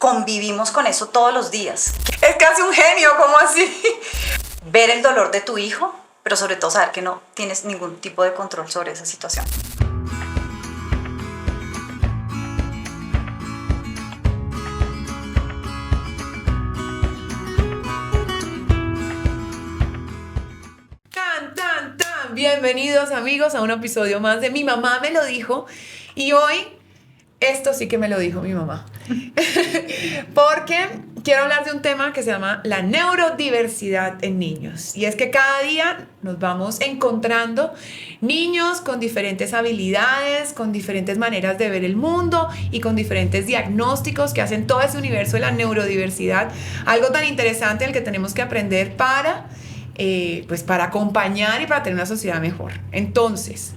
convivimos con eso todos los días. Es casi un genio, ¿cómo así? Ver el dolor de tu hijo, pero sobre todo saber que no tienes ningún tipo de control sobre esa situación. Bienvenidos amigos a un episodio más de Mi Mamá Me Lo Dijo. Y hoy, esto sí que me lo dijo mi mamá. Porque quiero hablar de un tema que se llama la neurodiversidad en niños. Y es que cada día nos vamos encontrando niños con diferentes habilidades, con diferentes maneras de ver el mundo y con diferentes diagnósticos que hacen todo ese universo de la neurodiversidad. Algo tan interesante al que tenemos que aprender para acompañar y para tener una sociedad mejor. Entonces,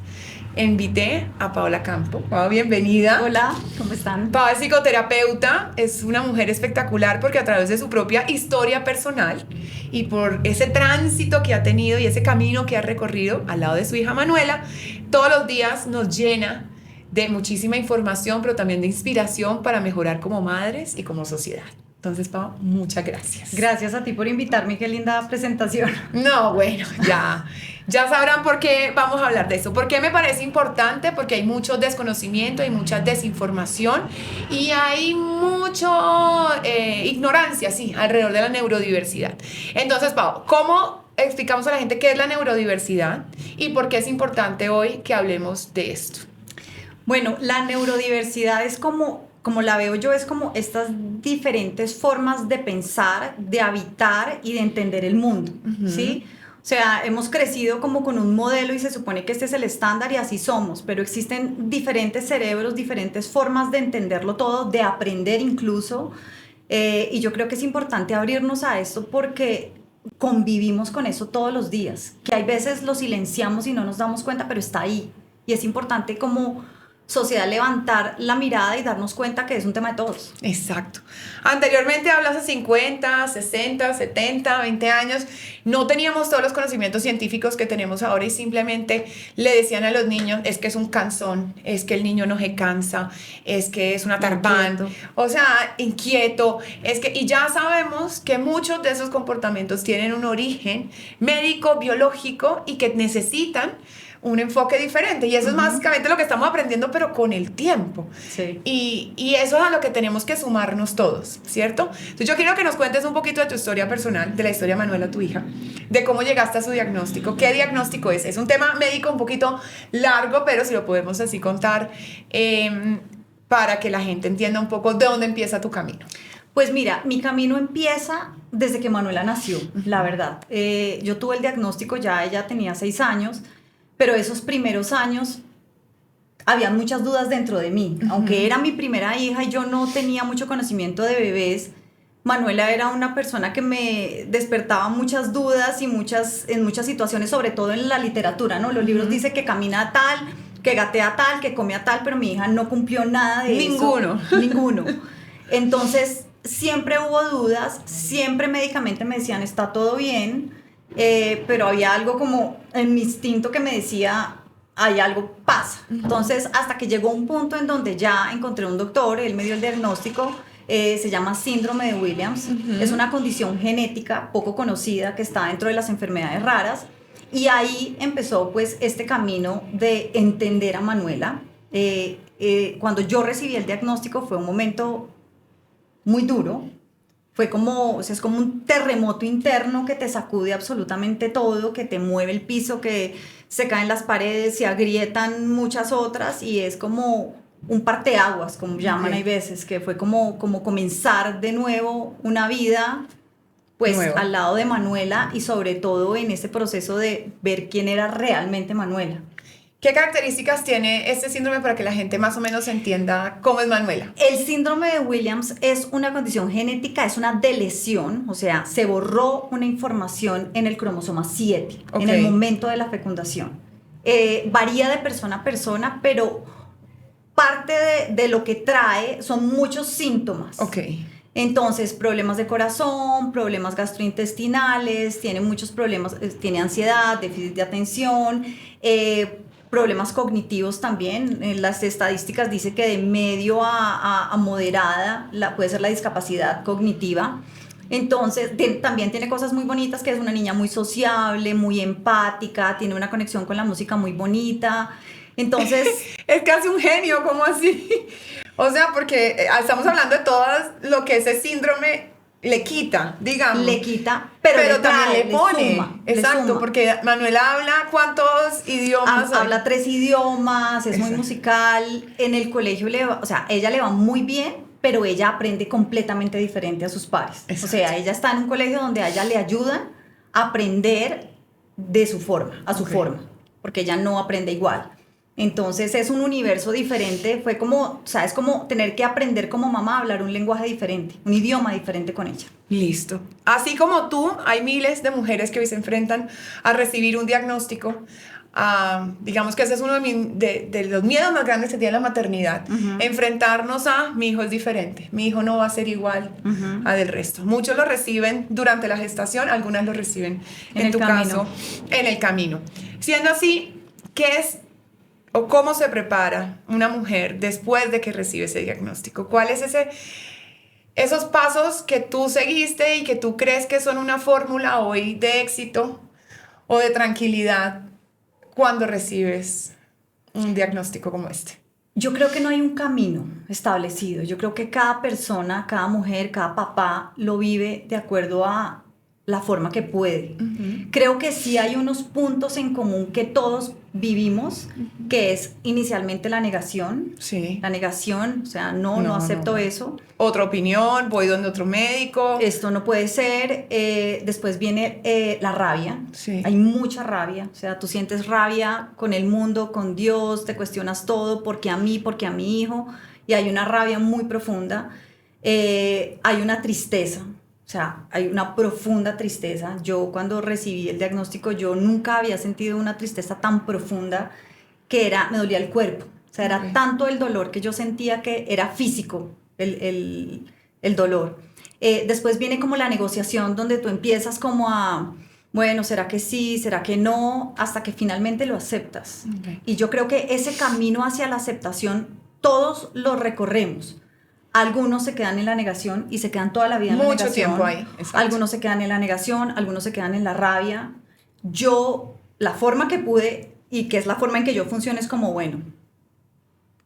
invité a Paola Campo. Pau, bienvenida. Hola, ¿cómo están? Pau es psicoterapeuta, es una mujer espectacular porque a través de su propia historia personal y por ese tránsito que ha tenido y ese camino que ha recorrido al lado de su hija Manuela, todos los días nos llena de muchísima información, pero también de inspiración para mejorar como madres y como sociedad. Entonces, Pau, muchas gracias. Gracias a ti por invitarme, qué linda presentación. No, bueno, ya sabrán por qué vamos a hablar de eso. ¿Por qué me parece importante? Porque hay mucho desconocimiento, hay mucha desinformación y hay mucha ignorancia, sí, alrededor de la neurodiversidad. Entonces, Pau, ¿cómo explicamos a la gente qué es la neurodiversidad y por qué es importante hoy que hablemos de esto? Bueno, la neurodiversidad es como la veo yo, es como estas diferentes formas de pensar, de habitar y de entender el mundo, ¿sí? O sea, hemos crecido como con un modelo y se supone que este es el estándar y así somos, pero existen diferentes cerebros, diferentes formas de entenderlo todo, de aprender incluso, y yo creo que es importante abrirnos a esto porque convivimos con eso todos los días, que hay veces lo silenciamos y no nos damos cuenta, pero está ahí, y es importante como sociedad levantar la mirada y darnos cuenta que es un tema de todos. Exacto. Anteriormente, hablas de 50, 60, 70, 20 años, no teníamos todos los conocimientos científicos que tenemos ahora y simplemente le decían a los niños, es que es un cansón, es que el niño no se cansa, es que es una tarpán, o sea, inquieto, y ya sabemos que muchos de esos comportamientos tienen un origen médico, biológico y que necesitan un enfoque diferente y eso es básicamente lo que estamos aprendiendo pero con el tiempo. Sí. Y eso es a lo que tenemos que sumarnos todos, ¿cierto? Entonces yo quiero que nos cuentes un poquito de tu historia personal, de la historia de Manuela, tu hija, de cómo llegaste a su diagnóstico, qué diagnóstico es un tema médico un poquito largo, pero si lo podemos así contar para que la gente entienda un poco de dónde empieza tu camino. Pues mira, mi camino empieza desde que Manuela nació, la verdad. Yo tuve el diagnóstico, ya ella tenía 6 años, pero esos primeros años había muchas dudas dentro de mí. Aunque era mi primera hija y yo no tenía mucho conocimiento de bebés, Manuela era una persona que me despertaba muchas dudas y en muchas situaciones, sobre todo en la literatura, ¿no? Los libros dicen que camina tal, que gatea tal, que come a tal, pero mi hija no cumplió nada de Ninguno. eso. Ninguno. Entonces, siempre hubo dudas, siempre médicamente me decían, está todo bien, pero había algo como en mi instinto que me decía, hay algo pasa. Entonces, hasta que llegó un punto en donde ya encontré un doctor, él me dio el diagnóstico, se llama síndrome de Williams, es una condición genética poco conocida que está dentro de las enfermedades raras, y ahí empezó pues este camino de entender a Manuela. Cuando yo recibí el diagnóstico fue un momento muy duro. Fue como, o sea, es como un terremoto interno que te sacude absolutamente todo, que te mueve el piso, que se caen las paredes, se agrietan muchas otras y es como un parteaguas, como llaman hay veces, que fue como comenzar de nuevo una vida, pues al lado de Manuela y sobre todo en ese proceso de ver quién era realmente Manuela. ¿Qué características tiene este síndrome para que la gente más o menos entienda cómo es Manuela? El síndrome de Williams es una condición genética, es una delesión, o sea, se borró una información en el cromosoma 7, en el momento de la fecundación. Varía de persona a persona, pero parte de lo que trae son muchos síntomas. Entonces, problemas de corazón, problemas gastrointestinales, tiene muchos problemas, tiene ansiedad, déficit de atención, problemas cognitivos también. En las estadísticas dice que de medio a moderada puede ser la discapacidad cognitiva. Entonces, también tiene cosas muy bonitas, que es una niña muy sociable, muy empática, tiene una conexión con la música muy bonita. Entonces... Es casi un genio, ¿cómo así? O sea, porque estamos hablando de todo lo que ese síndrome le quita, digamos. Le quita, pero también le pone. suma, Exacto, suma. porque Manuela habla ¿cuántos idiomas? Habla 3 idiomas, es muy Exacto. musical. En el colegio o sea, ella le va muy bien, pero ella aprende completamente diferente a sus pares. Exacto. O sea, ella está en un colegio donde a ella le ayudan a aprender de su forma, a su forma, porque ella no aprende igual. Entonces es un universo diferente, fue como, o sea, es como tener que aprender como mamá a hablar un lenguaje diferente, un idioma diferente con ella. Listo. Así como tú, hay miles de mujeres que hoy se enfrentan a recibir un diagnóstico. Digamos que ese es uno de los miedos más grandes que tiene la maternidad. Enfrentarnos a mi hijo es diferente, mi hijo no va a ser igual a del resto. Muchos lo reciben durante la gestación, algunas lo reciben en tu caso en el camino. Siendo así, ¿qué es o cómo se prepara una mujer después de que recibe ese diagnóstico? ¿Cuál es esos pasos que tú seguiste y que tú crees que son una fórmula hoy de éxito o de tranquilidad cuando recibes un diagnóstico como este? Yo creo que no hay un camino establecido. Yo creo que cada persona, cada mujer, cada papá lo vive de acuerdo a la forma que puede. Creo que sí hay unos puntos en común que todos vivimos, que es inicialmente la negación. Sí. La negación, o sea, no acepto eso. Otra opinión, voy donde otro médico. Esto no puede ser. Después viene la rabia. Sí. Hay mucha rabia. O sea, tú sientes rabia con el mundo, con Dios, te cuestionas todo, ¿por qué a mí, por qué a mi hijo? Y hay una rabia muy profunda. Hay una tristeza. O sea, hay una profunda tristeza. Yo cuando recibí el diagnóstico, yo nunca había sentido una tristeza tan profunda que me dolía el cuerpo. O sea, era tanto el dolor que yo sentía que era físico el dolor. Después viene como la negociación donde tú empiezas como a, bueno, ¿será que sí? ¿Será que no? Hasta que finalmente lo aceptas. Y yo creo que ese camino hacia la aceptación todos lo recorremos. Algunos se quedan en la negación y se quedan toda la vida en la negación. Mucho tiempo ahí. Exacto. Algunos se quedan en la negación, algunos se quedan en la rabia. Yo, la forma que pude y que es la forma en que yo funciono es como, bueno,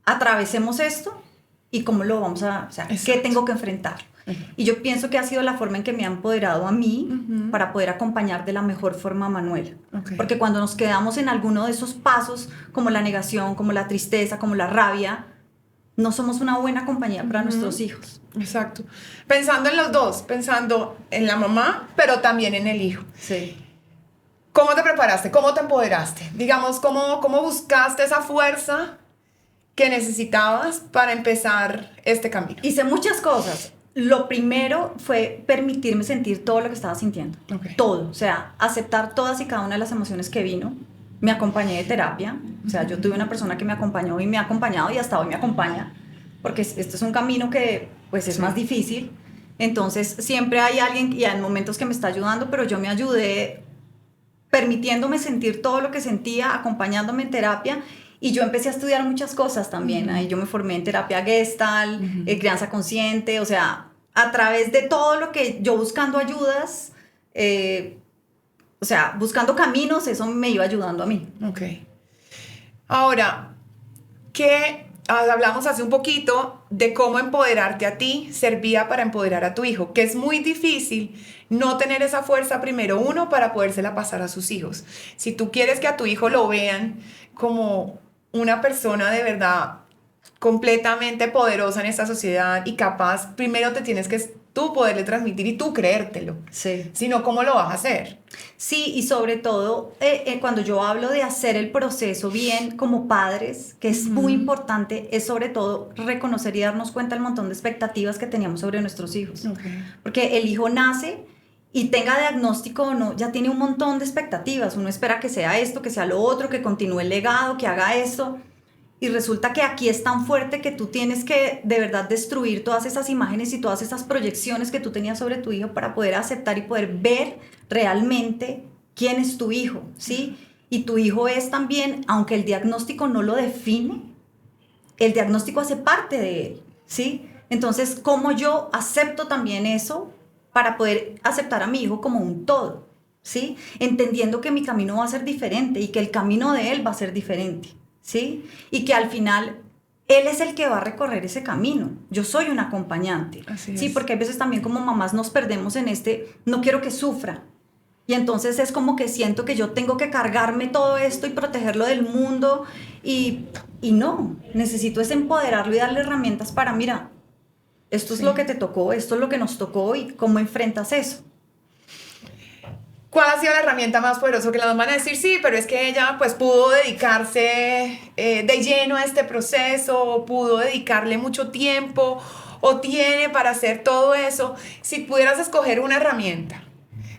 atravesemos esto y cómo lo vamos a, o sea, qué tengo que enfrentar. Y yo pienso que ha sido la forma en que me ha empoderado a mí para poder acompañar de la mejor forma a Manuela. Porque cuando nos quedamos en alguno de esos pasos, como la negación, como la tristeza, como la rabia, no somos una buena compañía para nuestros hijos. Exacto. Pensando en los dos, pensando en la mamá, pero también en el hijo. Sí. ¿Cómo te preparaste? ¿Cómo te empoderaste? Digamos, ¿cómo buscaste esa fuerza que necesitabas para empezar este camino? Hice muchas cosas. Lo primero fue permitirme sentir todo lo que estaba sintiendo. Todo. O sea, aceptar todas y cada una de las emociones que vino. Me acompañé de terapia, o sea, yo tuve una persona que me acompañó y me ha acompañado y hasta hoy me acompaña, porque este es un camino que pues es más difícil, entonces siempre hay alguien y hay momentos que me está ayudando, pero yo me ayudé permitiéndome sentir todo lo que sentía, acompañándome en terapia, y yo empecé a estudiar muchas cosas también, ahí yo me formé en terapia Gestalt, crianza consciente, o sea, a través de todo lo que yo buscando ayudas, o sea, buscando caminos, eso me iba ayudando a mí. Ok. Ahora, hablamos hace un poquito de cómo empoderarte a ti servía para empoderar a tu hijo, que es muy difícil no tener esa fuerza primero uno para podérsela pasar a sus hijos. Si tú quieres que a tu hijo lo vean como una persona de verdad completamente poderosa en esta sociedad y capaz, primero te tienes que tú poderle transmitir y tú creértelo. Sí. Si no, ¿cómo lo vas a hacer? Sí, y sobre todo cuando yo hablo de hacer el proceso bien como padres, que es muy importante, es sobre todo reconocer y darnos cuenta del montón de expectativas que teníamos sobre nuestros hijos. Porque el hijo nace y tenga diagnóstico o no, ya tiene un montón de expectativas. Uno espera que sea esto, que sea lo otro, que continúe el legado, que haga esto. Y resulta que aquí es tan fuerte que tú tienes que de verdad destruir todas esas imágenes y todas esas proyecciones que tú tenías sobre tu hijo para poder aceptar y poder ver realmente quién es tu hijo, ¿sí? y tu hijo es también, aunque el diagnóstico no lo define, el diagnóstico hace parte de él, ¿sí? Entonces, ¿cómo yo acepto también eso para poder aceptar a mi hijo como un todo, ¿sí? Entendiendo que mi camino va a ser diferente y que el camino de él va a ser diferente, ¿sí? Y que al final él es el que va a recorrer ese camino. Yo soy un acompañante, Así ¿sí? es. Porque a veces también como mamás nos perdemos en no quiero que sufra. Y entonces es como que siento que yo tengo que cargarme todo esto y protegerlo del mundo y no, necesito es empoderarlo y darle herramientas para, mira, esto es Sí. lo que te tocó, esto es lo que nos tocó y cómo enfrentas eso. ¿Cuál ha sido la herramienta más poderosa? Que las van a decir, sí, pero es que ella pues pudo dedicarse de lleno a este proceso, pudo dedicarle mucho tiempo o tiene para hacer todo eso. Si pudieras escoger una herramienta,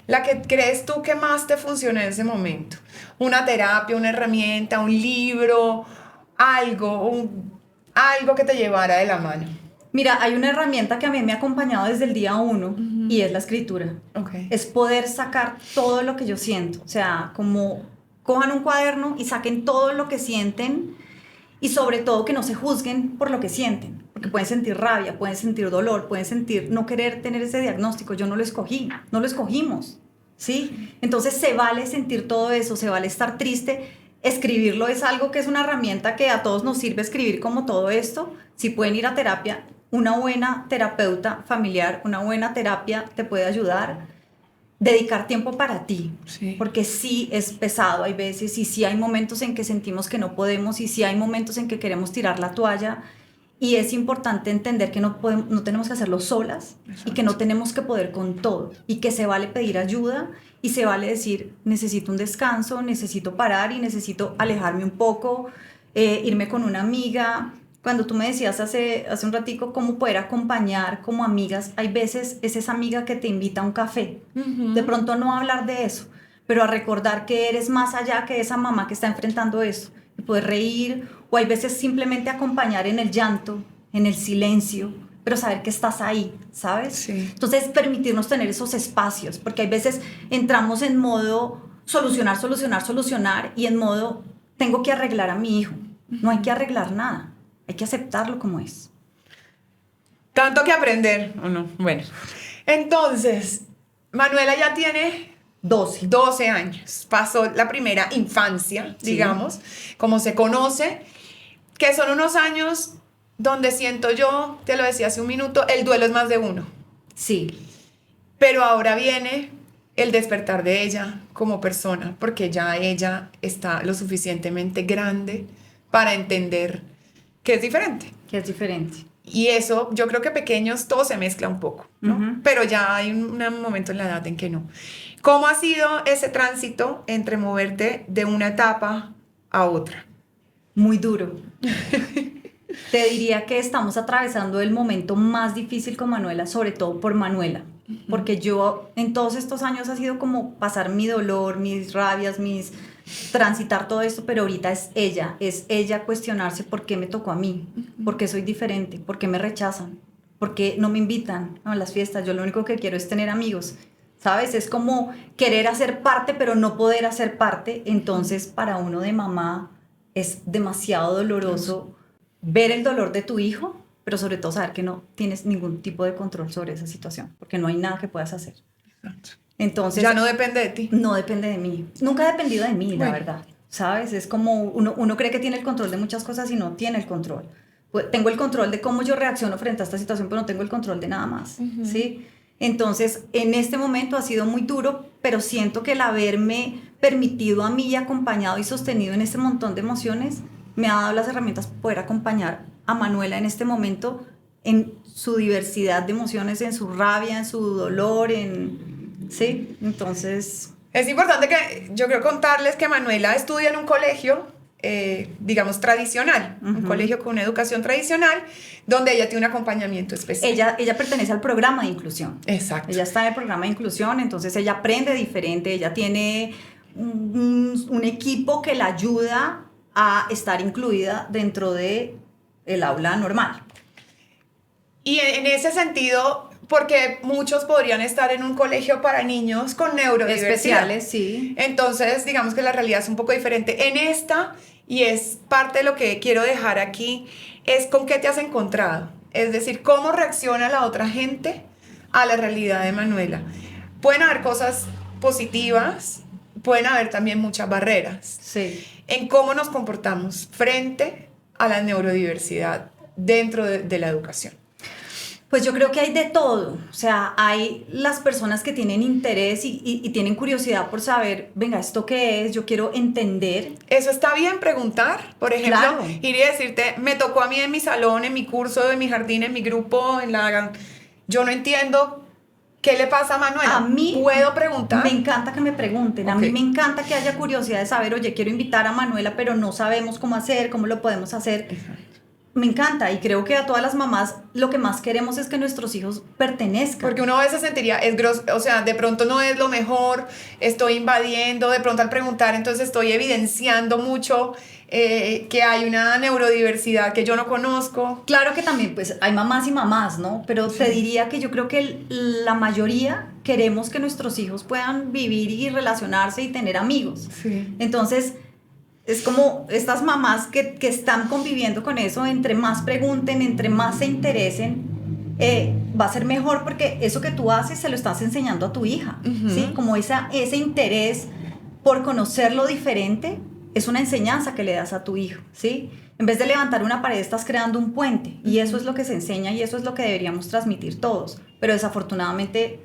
la que crees tú que más te funciona en ese momento, una terapia, una herramienta, un libro, algo que te llevara de la mano. Mira, hay una herramienta que a mí me ha acompañado desde el día 1 y es la escritura. Okay. Es poder sacar todo lo que yo siento. O sea, como cojan un cuaderno y saquen todo lo que sienten y sobre todo que no se juzguen por lo que sienten. Porque pueden sentir rabia, pueden sentir dolor, pueden sentir no querer tener ese diagnóstico. Yo no lo escogí, no lo escogimos, ¿sí? Entonces se vale sentir todo eso, se vale estar triste. Escribirlo es algo que es una herramienta que a todos nos sirve escribir como todo esto. Si pueden ir a terapia, una buena terapeuta familiar, una buena terapia te puede ayudar. Dedicar tiempo para ti, Sí. porque sí es pesado, hay veces y sí hay momentos en que sentimos que no podemos y sí hay momentos en que queremos tirar la toalla y es importante entender que no tenemos que hacerlo solas. Exacto. Y que no tenemos que poder con todo y que se vale pedir ayuda y se vale decir necesito un descanso, necesito parar y necesito alejarme un poco, irme con una amiga. Cuando tú me decías hace un ratico cómo poder acompañar como amigas, hay veces es esa amiga que te invita a un café. De pronto no hablar de eso, pero a recordar que eres más allá que esa mamá que está enfrentando eso. Y poder reír, o hay veces simplemente acompañar en el llanto, en el silencio, pero saber que estás ahí, ¿sabes? Sí. Entonces permitirnos tener esos espacios, porque hay veces entramos en modo solucionar, solucionar, solucionar y en modo tengo que arreglar a mi hijo. No hay que arreglar nada. Hay que aceptarlo como es. Tanto que aprender, ¿o no? Bueno, entonces, Manuela ya tiene 12 años. Pasó la primera infancia, Sí. digamos, como se conoce, que son unos años donde siento yo, te lo decía hace un minuto, el duelo es más de uno. Sí, Pero ahora viene el despertar de ella como persona, porque ya ella está lo suficientemente grande para entender que es diferente. que es diferente. Y eso, yo creo que pequeños todo se mezcla un poco, ¿no? Ujú. Pero ya hay un momento en la edad en que no. ¿Cómo ha sido ese tránsito entre moverte de una etapa a otra? Muy duro. Te diría que estamos atravesando el momento más difícil con Manuela, sobre todo por Manuela. Porque yo en todos estos años ha sido como pasar mi dolor, mis rabias, transitar todo esto, pero ahorita es ella cuestionarse por qué me tocó a mí, por qué soy diferente, por qué me rechazan, por qué no me invitan a las fiestas. Yo lo único que quiero es tener amigos, ¿sabes? Es como querer hacer parte, pero no poder hacer parte. Entonces, para uno de mamá es demasiado doloroso ver el dolor de tu hijo, pero sobre todo saber que no tienes ningún tipo de control sobre esa situación, porque no hay nada que puedas hacer. Entonces, Ya no depende de ti. no depende de mí. Nunca ha dependido de mí, la Bueno. verdad. ¿Sabes? Es como uno cree que tiene el control de muchas cosas y no tiene el control. Pues, tengo el control de cómo yo reacciono frente a esta situación, pero no tengo el control de nada más. ¿Sí? Entonces, en este momento ha sido muy duro, pero siento que el haberme permitido a mí y acompañado y sostenido en este montón de emociones me ha dado las herramientas para poder acompañar a Manuela en este momento en su diversidad de emociones, en su rabia, en su dolor, ¿sí? Entonces, Es importante que yo creo contarles que Manuela estudia en un colegio, digamos, tradicional, un colegio con una educación tradicional, donde ella tiene un acompañamiento especial. ella pertenece al programa de inclusión. Exacto. Ella está en el programa de inclusión, entonces ella aprende diferente, ella tiene un equipo que la ayuda a estar incluida dentro de el aula normal. Y en ese sentido, porque muchos podrían estar en un colegio para niños con neurodiversidad. Especiales, sí. Entonces, digamos que la realidad es un poco diferente. En esta, y es parte de lo que quiero dejar aquí, es con qué te has encontrado. Es decir, cómo reacciona la otra gente a la realidad de Manuela. Pueden haber cosas positivas, pueden haber también muchas barreras Sí. en cómo nos comportamos frente a la neurodiversidad dentro de la educación. Pues yo creo que hay de todo, o sea, hay las personas que tienen interés y tienen curiosidad por saber, venga, ¿esto qué es? Yo quiero entender. Eso está bien preguntar, por ejemplo, Claro. ir y decirte, me tocó a mí en mi salón, en mi curso, en mi jardín, en mi grupo, yo no entiendo qué le pasa a Manuela. A mí ¿Puedo preguntar? Me encanta que me pregunten, a Ok. mí me encanta que haya curiosidad de saber, oye, quiero invitar a Manuela, pero no sabemos cómo hacer, cómo lo podemos hacer. Me encanta y creo que a todas las mamás lo que más queremos es que nuestros hijos pertenezcan. Porque uno a veces sentiría, o sea, de pronto no es lo mejor, estoy invadiendo, de pronto al preguntar, entonces estoy evidenciando mucho que hay una neurodiversidad que yo no conozco. Claro que también pues hay mamás y mamás, ¿no? Pero te diría que yo creo que la mayoría queremos que nuestros hijos puedan vivir y relacionarse y tener amigos. Sí. Entonces, es como estas mamás que están conviviendo con eso, entre más pregunten, entre más se interesen, va a ser mejor porque eso que tú haces se lo estás enseñando a tu hija, ¿sí? Como ese interés por conocer lo diferente es una enseñanza que le das a tu hijo, ¿sí? En vez de levantar una pared estás creando un puente y eso es lo que se enseña y eso es lo que deberíamos transmitir todos, pero desafortunadamente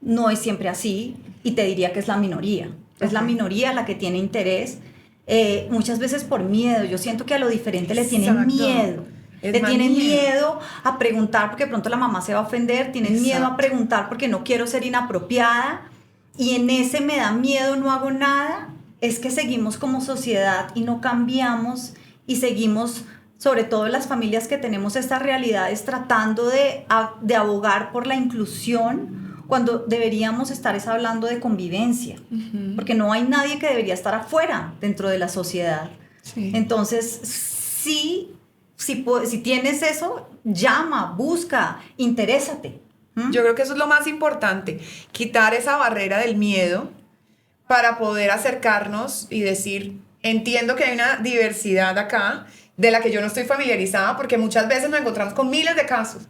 no es siempre así y te diría que es la minoría, es la minoría la que tiene interés. Muchas veces por miedo, yo siento que a lo diferente le tienen Exacto. miedo, Es le más tienen miedo. miedo a preguntar porque de pronto la mamá se va a ofender, tienen miedo a Exacto. preguntar porque no quiero ser inapropiada y en ese me da miedo, no hago nada, es que seguimos como sociedad y no cambiamos y seguimos, sobre todo las familias que tenemos estas realidades, tratando de abogar por la inclusión cuando deberíamos estar hablando de convivencia, porque no hay nadie que debería estar afuera dentro de la sociedad. Sí. Entonces, si tienes eso, llama, busca, interésate. ¿Mm? Yo creo que eso es lo más importante, quitar esa barrera del miedo para poder acercarnos y decir, entiendo que hay una diversidad acá de la que yo no estoy familiarizada porque muchas veces nos encontramos con miles de casos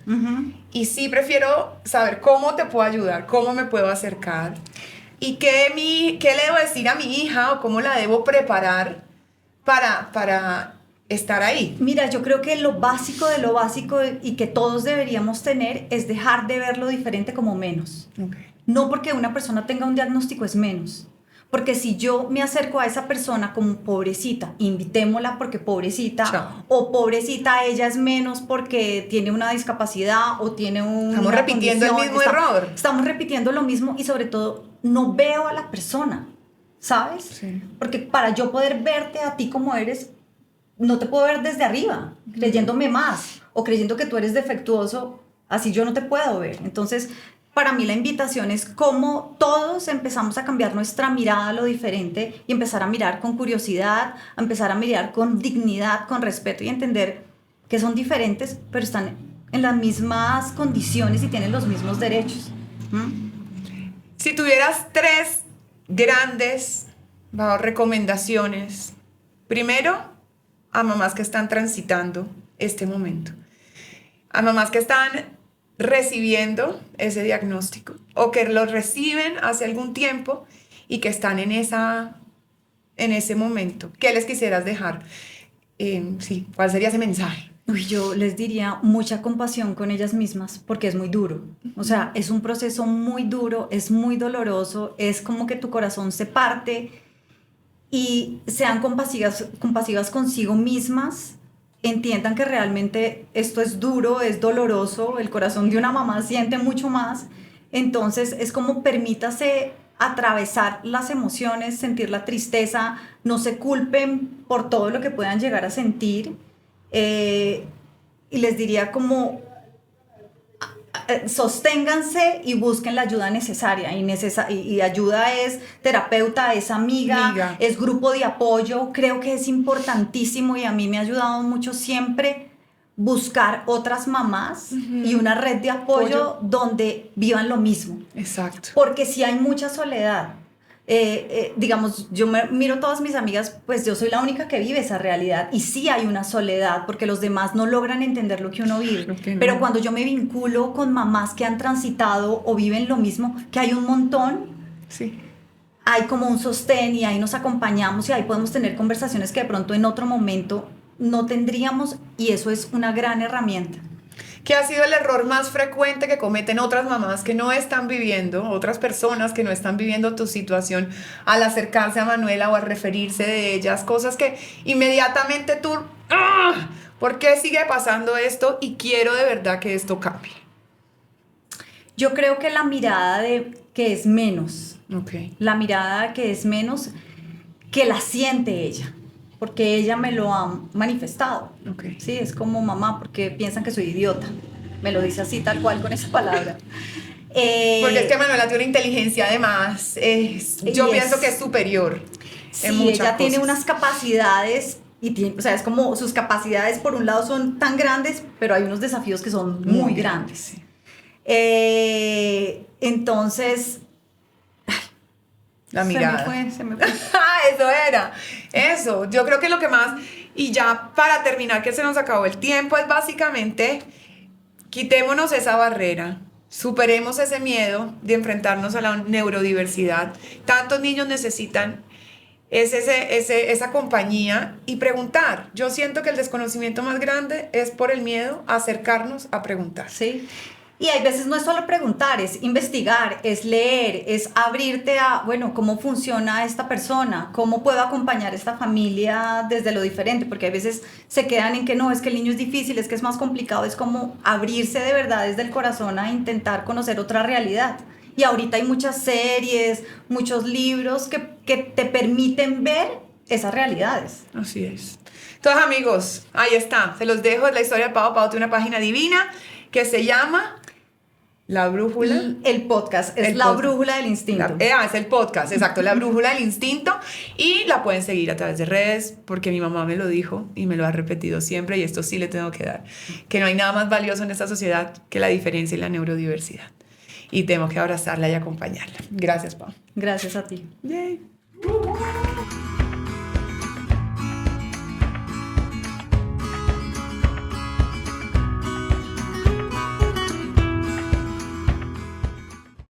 y sí prefiero saber cómo te puedo ayudar, cómo me puedo acercar y qué le debo decir a mi hija o cómo la debo preparar para estar ahí. Mira, yo creo que lo básico de lo básico y que todos deberíamos tener es dejar de ver lo diferente como menos. Okay. No porque una persona tenga un diagnóstico es menos. Porque si yo me acerco a esa persona como pobrecita, invitémosla porque pobrecita, Chao. o pobrecita ella es menos porque tiene una discapacidad o tiene un... Estamos repitiendo el mismo error. Estamos repitiendo lo mismo y sobre todo no veo a la persona, ¿sabes? Sí. Porque para yo poder verte a ti como eres, no te puedo ver desde arriba, creyéndome más o creyendo que tú eres defectuoso, así yo no te puedo ver. Entonces, para mí la invitación es cómo todos empezamos a cambiar nuestra mirada a lo diferente y empezar a mirar con curiosidad, a empezar a mirar con dignidad, con respeto y entender que son diferentes, pero están en las mismas condiciones y tienen los mismos derechos. ¿Mm? Si tuvieras 3 grandes recomendaciones, primero, a mamás que están transitando este momento, a mamás que están recibiendo ese diagnóstico o que lo reciben hace algún tiempo y que están en ese momento. ¿Qué les quisieras dejar? Sí, ¿cuál sería ese mensaje? Uy, yo les diría mucha compasión con ellas mismas porque es muy duro. O sea, es un proceso muy duro, es muy doloroso, es como que tu corazón se parte y sean compasivas consigo mismas. Entiendan que realmente esto es duro, es doloroso, el corazón de una mamá siente mucho más, entonces es como permítase atravesar las emociones, sentir la tristeza, no se culpen por todo lo que puedan llegar a sentir, y les diría como sosténganse y busquen la ayuda necesaria y ayuda es terapeuta, es amiga, es grupo de apoyo, creo que es importantísimo y a mí me ha ayudado mucho siempre buscar otras mamás y una red de apoyo donde vivan lo mismo. Exacto. Porque si hay mucha soledad. Digamos, yo miro todas mis amigas, pues yo soy la única que vive esa realidad y sí hay una soledad porque los demás no logran entender lo que uno vive. Claro que no. Pero cuando yo me vinculo con mamás que han transitado o viven lo mismo, que hay un montón, Sí. hay como un sostén y ahí nos acompañamos y ahí podemos tener conversaciones que de pronto en otro momento no tendríamos y eso es una gran herramienta. ¿Qué ha sido el error más frecuente que cometen otras mamás que no están viviendo, otras personas que no están viviendo tu situación al acercarse a Manuela o al referirse de ellas? Cosas que inmediatamente tú, ¡ah! ¿Por qué sigue pasando esto? Y quiero de verdad que esto cambie. Yo creo que la mirada de que es menos, Ok. la mirada que es menos, que la siente ella, porque ella me lo ha manifestado. Ok. Sí, es como mamá, porque piensan que soy idiota. Me lo dice así, tal cual, con esa palabra. Porque es que Manuela tiene una inteligencia además, yo pienso que es superior. Sí, en muchas ella tiene cosas. unas capacidades, y tiene, o sea, es como sus capacidades por un lado son tan grandes, pero hay unos desafíos que son muy grandes. Sí. Entonces, La mirada. se me fue. Ah, eso era. Eso. Yo creo que lo que más, y ya para terminar, que se nos acabó el tiempo, es básicamente quitémonos esa barrera, superemos ese miedo de enfrentarnos a la neurodiversidad. Tantos niños necesitan esa compañía y preguntar. Yo siento que el desconocimiento más grande es por el miedo a acercarnos a preguntar. Sí. Y hay veces no es solo preguntar, es investigar, es leer, es abrirte a, bueno, cómo funciona esta persona, cómo puedo acompañar a esta familia desde lo diferente, porque a veces se quedan en que no, es que el niño es difícil, es que es más complicado, es como abrirse de verdad desde el corazón a intentar conocer otra realidad. Y ahorita hay muchas series, muchos libros que te permiten ver esas realidades. Así es. Entonces, amigos, ahí está. Se los dejo. Es la historia de Pau. Pau tiene una página divina que se llama La Brújula. El podcast es El La podcast. Brújula del Instinto. Es el podcast, exacto, La Brújula del Instinto. Y la pueden seguir a través de redes, porque mi mamá me lo dijo y me lo ha repetido siempre, y esto sí le tengo que dar, que no hay nada más valioso en esta sociedad que la diferencia y la neurodiversidad. Y tenemos que abrazarla y acompañarla. Gracias, Pau. Gracias a ti. Yay.